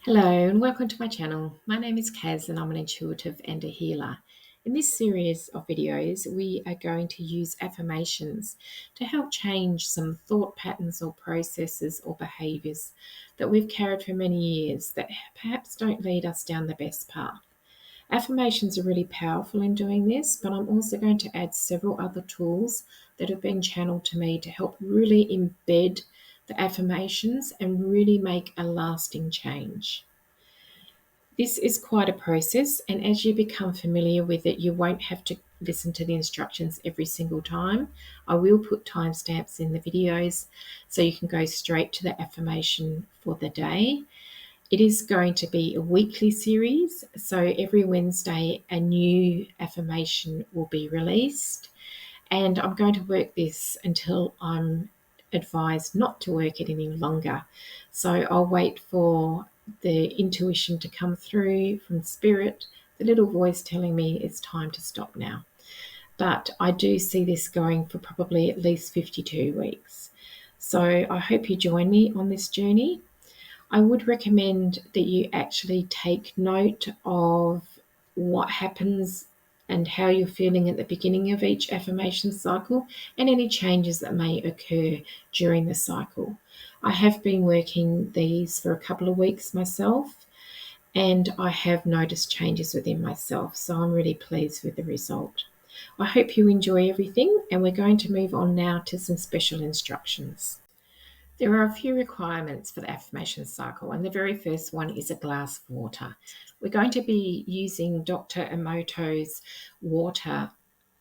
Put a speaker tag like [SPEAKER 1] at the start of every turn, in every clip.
[SPEAKER 1] Hello and welcome to my channel. My name is Kaz and I'm an intuitive and a healer. In this series of videos, we are going to use affirmations to help change some thought patterns or processes or behaviours that we've carried for many years that perhaps don't lead us down the best path. Affirmations are really powerful in doing this, but I'm also going to add several other tools that have been channeled to me to help really embed the affirmations and really make a lasting change. This is quite a process, and as you become familiar with it, you won't have to listen to the instructions every single time. I will put timestamps in the videos so you can go straight to the affirmation for the day. It is going to be a weekly series, so every Wednesday a new affirmation will be released, and I'm going to work this until I'm advised not to work it any longer. So I'll wait for the intuition to come through from spirit, the little voice telling me it's time to stop now. But I do see this going for probably at least 52 weeks. So I hope you join me on this journey. I would recommend that you actually take note of what happens and how you're feeling at the beginning of each affirmation cycle and any changes that may occur during the cycle. I have been working these for a couple of weeks myself, and I have noticed changes within myself, so I'm really pleased with the result. I hope you enjoy everything, and we're going to move on now to some special instructions. There are a few requirements for the affirmation cycle, and the very first one is a glass of water. We're going to be using Dr. Emoto's water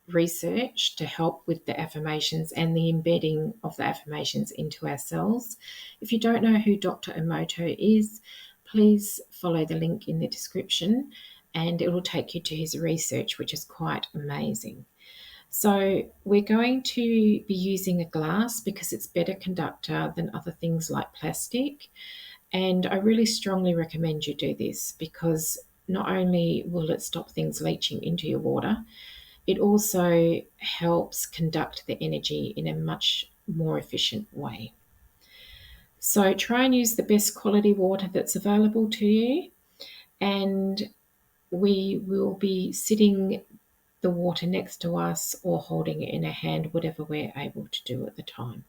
[SPEAKER 1] research to help with the affirmations and the embedding of the affirmations into our cells. If you don't know who Dr. Emoto is, please follow the link in the description and it will take you to his research, which is quite amazing. So we're going to be using a glass because it's better conductor than other things like plastic. And I really strongly recommend you do this because not only will it stop things leaching into your water, it also helps conduct the energy in a much more efficient way. So try and use the best quality water that's available to you. And we will be sitting the water next to us or holding it in a hand, whatever we're able to do at the time.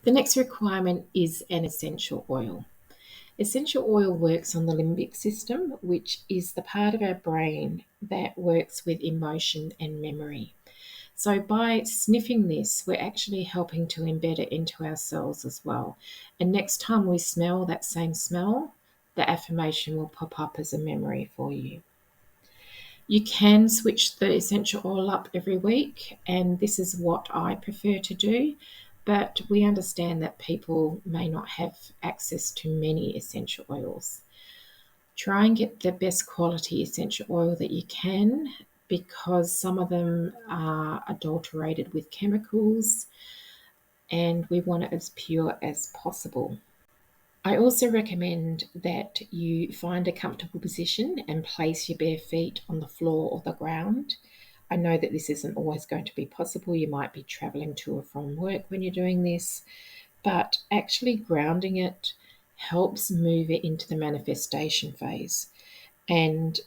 [SPEAKER 1] The next requirement is an essential oil. Essential oil works on the limbic system, which is the part of our brain that works with emotion and memory. So by sniffing this, we're actually helping to embed it into our cells as well. And next time we smell that same smell, the affirmation will pop up as a memory for you. You can switch the essential oil up every week, and this is what I prefer to do. But we understand that people may not have access to many essential oils. Try and get the best quality essential oil that you can because some of them are adulterated with chemicals, and we want it as pure as possible. I also recommend that you find a comfortable position and place your bare feet on the floor or the ground. I know that this isn't always going to be possible. You might be traveling to or from work when you're doing this, but actually grounding it helps move it into the manifestation phase and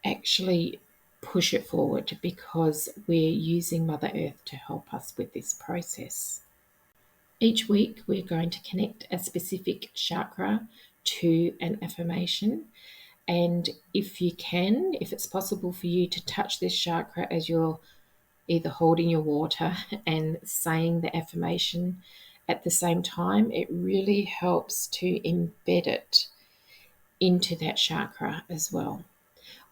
[SPEAKER 1] actually push it forward because we're using Mother Earth to help us with this process. Each week, we're going to connect a specific chakra to an affirmation. And if you can, if it's possible for you to touch this chakra as you're either holding your water and saying the affirmation at the same time, it really helps to embed it into that chakra as well.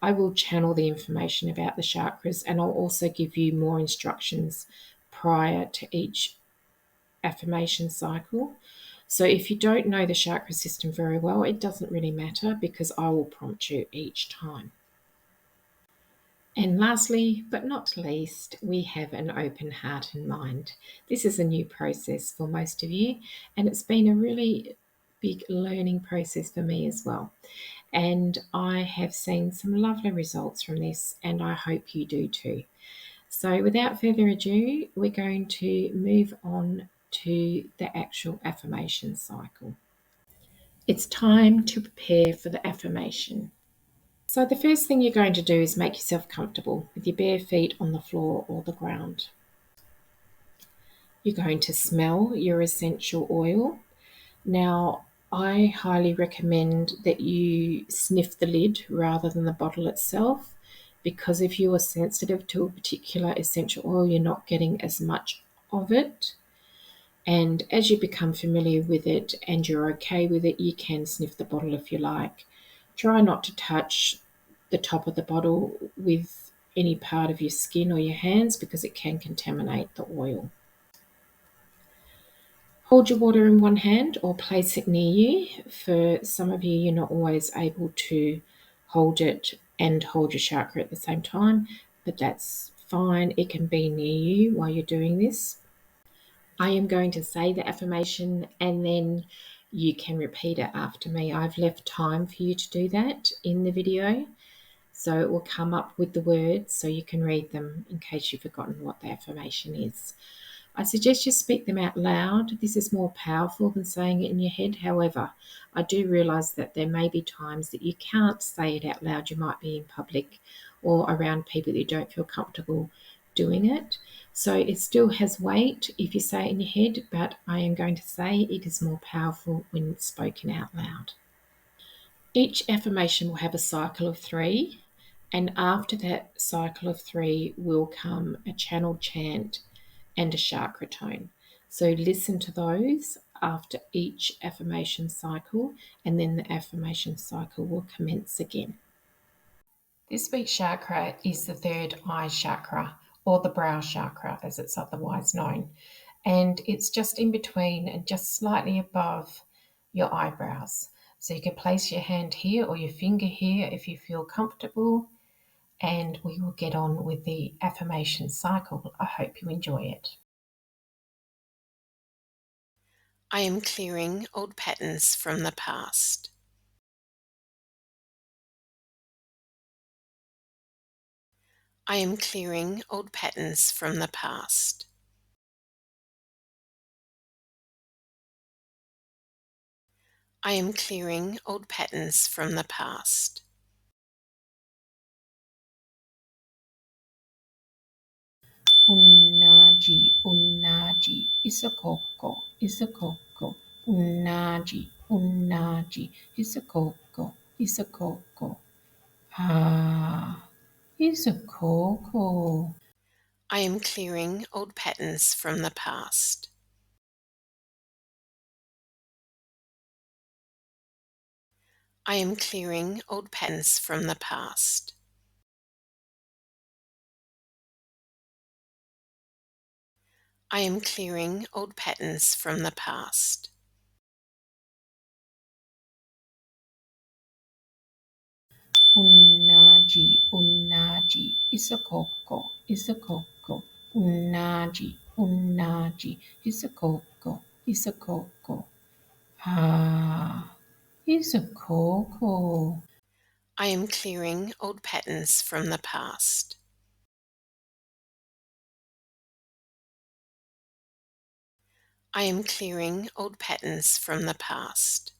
[SPEAKER 1] I will channel the information about the chakras and I'll also give you more instructions prior to each affirmation cycle. So if you don't know the chakra system very well, it doesn't really matter because I will prompt you each time. And lastly, but not least, we have an open heart and mind. This is a new process for most of you, and it's been a really big learning process for me as well. And I have seen some lovely results from this, and I hope you do too. So without further ado, we're going to move on to the actual affirmation cycle. It's time to prepare for the affirmation. So the first thing you're going to do is make yourself comfortable with your bare feet on the floor or the ground. You're going to smell your essential oil. Now, I highly recommend that you sniff the lid rather than the bottle itself, because if you are sensitive to a particular essential oil, you're not getting as much of it. And as you become familiar with it and you're okay with it, you can sniff the bottle if you like. Try not to touch the top of the bottle with any part of your skin or your hands because it can contaminate the oil. Hold your water in one hand or place it near you. For some of you, you're not always able to hold it and hold your chakra at the same time, but that's fine. It can be near you while you're doing this. I am going to say the affirmation and then you can repeat it after me. I've left time for you to do that in the video, so it will come up with the words so you can read them in case you've forgotten what the affirmation is. I suggest you speak them out loud. This is more powerful than saying it in your head. However, I do realise that there may be times that you can't say it out loud. You might be in public or around people that you don't feel comfortable doing it. So it still has weight if you say it in your head, but I am going to say it is more powerful when it's spoken out loud. Each affirmation will have a cycle of 3, and after that cycle of 3 will come a channel chant and a chakra tone. So listen to those after each affirmation cycle, and then the affirmation cycle will commence again. This week's chakra is the third eye chakra, or the brow chakra as it's otherwise known. And it's just in between and just slightly above your eyebrows. So you can place your hand here or your finger here if you feel comfortable. And we will get on with the affirmation cycle. I hope you enjoy it. I am clearing old patterns from the past. I am clearing old patterns from the past. I am clearing old patterns from the past. Unnaji, unnaji, isakoko, isakoko, unnaji, unnaji, isakoko, isakoko. Ah, isakoko. I am clearing old patterns from the past. I am clearing old patterns from the past. I am clearing old patterns from the past. Unnaji, unnaji, isakoko, isakoko, unnaji, unnaji, isakoko, isakoko. Ah, isakoko. I am clearing old patterns from the past. I am clearing old patterns from the past.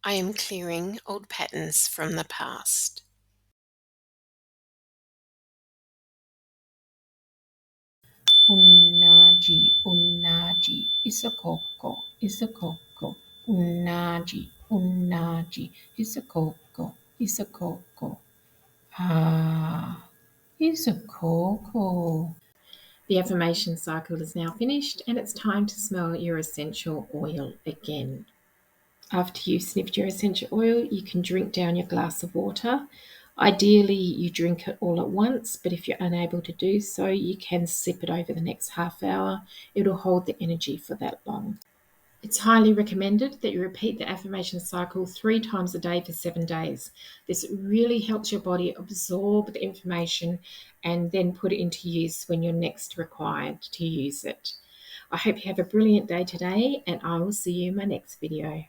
[SPEAKER 1] I am clearing old patterns from the past. Unnaji, unnaji, isakoko, isakoko, unnaji, unnaji, isakoko, isakoko. Ah, isakoko. The affirmation cycle is now finished and it's time to smell your essential oil again. After you've sniffed your essential oil, you can drink down your glass of water. Ideally, you drink it all at once, but if you're unable to do so, you can sip it over the next half hour. It'll hold the energy for that long. It's highly recommended that you repeat the affirmation cycle 3 times a day for 7 days. This really helps your body absorb the information and then put it into use when you're next required to use it. I hope you have a brilliant day today, and I will see you in my next video.